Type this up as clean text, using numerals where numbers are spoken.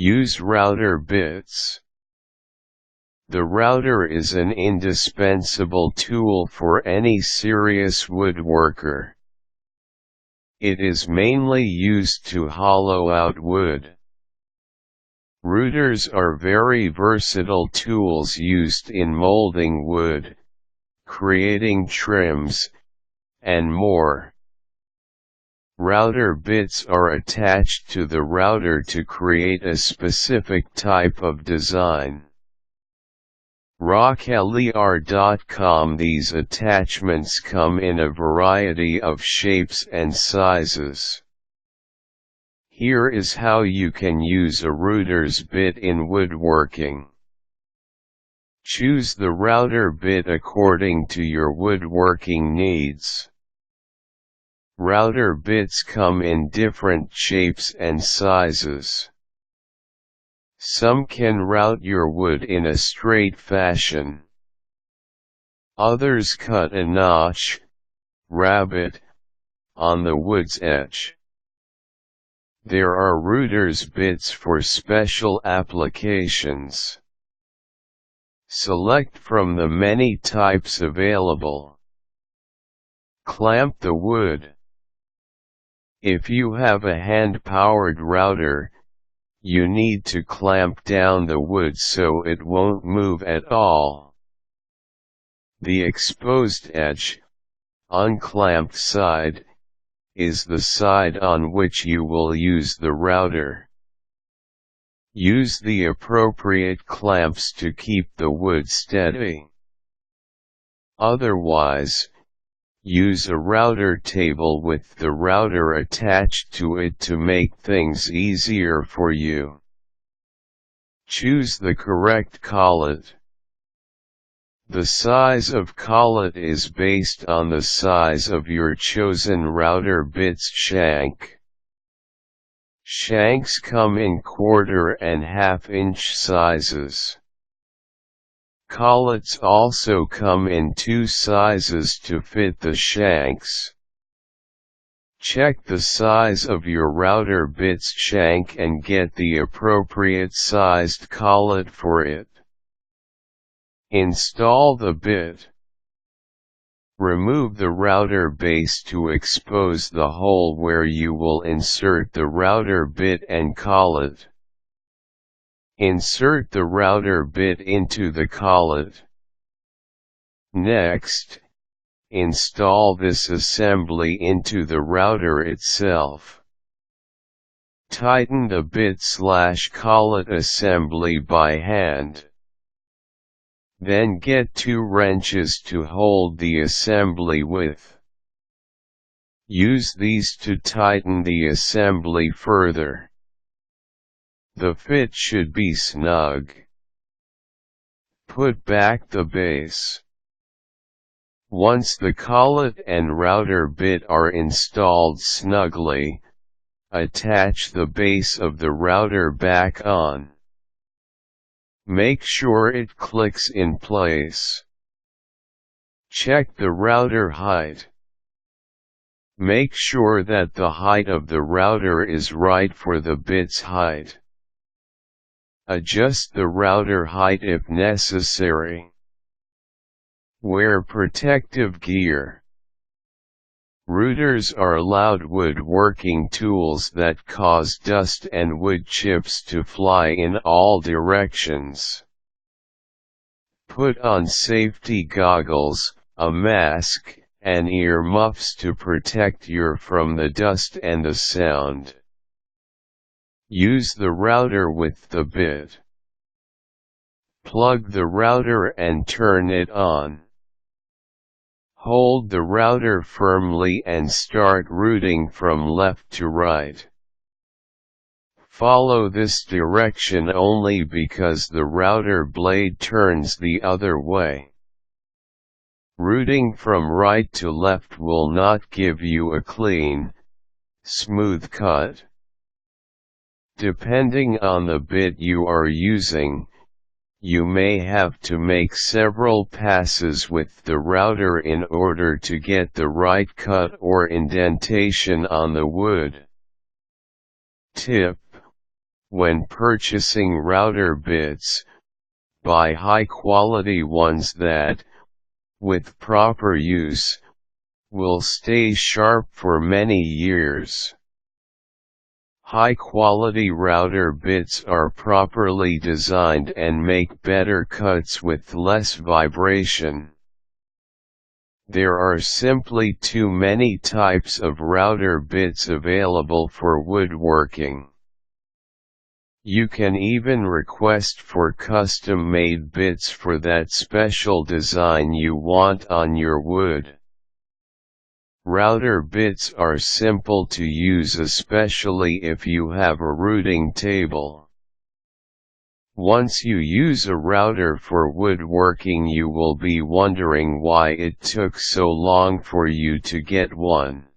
Use router bits. The router is an indispensable tool for any serious woodworker. It is mainly used to hollow out wood. Routers are very versatile tools used in molding wood, creating trims, and more. Router bits are attached to the router to create a specific type of design. Rockeliar.com. These attachments come in a variety of shapes and sizes. Here is how you can use a router's bit in woodworking. Choose the router bit according to your woodworking needs. Router bits come in different shapes and sizes. Some can route your wood in a straight fashion. Others cut a notch, rabbet, on the wood's edge. There are router's bits for special applications. Select from the many types available. Clamp the wood. If you have a hand-powered router, you need to clamp down the wood so it won't move at all. The exposed edge, unclamped side, is the side on which you will use the router. Use the appropriate clamps to keep the wood steady. Otherwise, use a router table with the router attached to it to make things easier for you. Choose the correct collet. The size of collet is based on the size of your chosen router bit's shank. Shanks come in 1/4 and 1/2 inch sizes. Collets also come in 2 sizes to fit the shanks. Check the size of your router bit's shank and get the appropriate sized collet for it. Install the bit. Remove the router base to expose the hole where you will insert the router bit and collet. Insert the router bit into the collet. Next, install this assembly into the router itself. Tighten the bit/collet assembly by hand. Then get 2 wrenches to hold the assembly with. Use these to tighten the assembly further. The fit should be snug. Put back the base. Once the collet and router bit are installed snugly, attach the base of the router back on. Make sure it clicks in place. Check the router height. Make sure that the height of the router is right for the bit's height. Adjust the router height if necessary. Wear protective gear. Routers are loud woodworking tools that cause dust and wood chips to fly in all directions. Put on safety goggles, a mask, and ear muffs to protect you from the dust and the sound. Use the router with the bit. Plug the router and turn it on. Hold the router firmly and start routing from left to right. Follow this direction only because the router blade turns the other way. Routing from right to left will not give you a clean, smooth cut. Depending on the bit you are using, you may have to make several passes with the router in order to get the right cut or indentation on the wood. Tip: When purchasing router bits, buy high-quality ones that, with proper use, will stay sharp for many years. High-quality router bits are properly designed and make better cuts with less vibration. There are simply too many types of router bits available for woodworking. You can even request for custom-made bits for that special design you want on your wood. Router bits are simple to use, especially if you have a routing table. Once you use a router for woodworking, you will be wondering why it took so long for you to get one.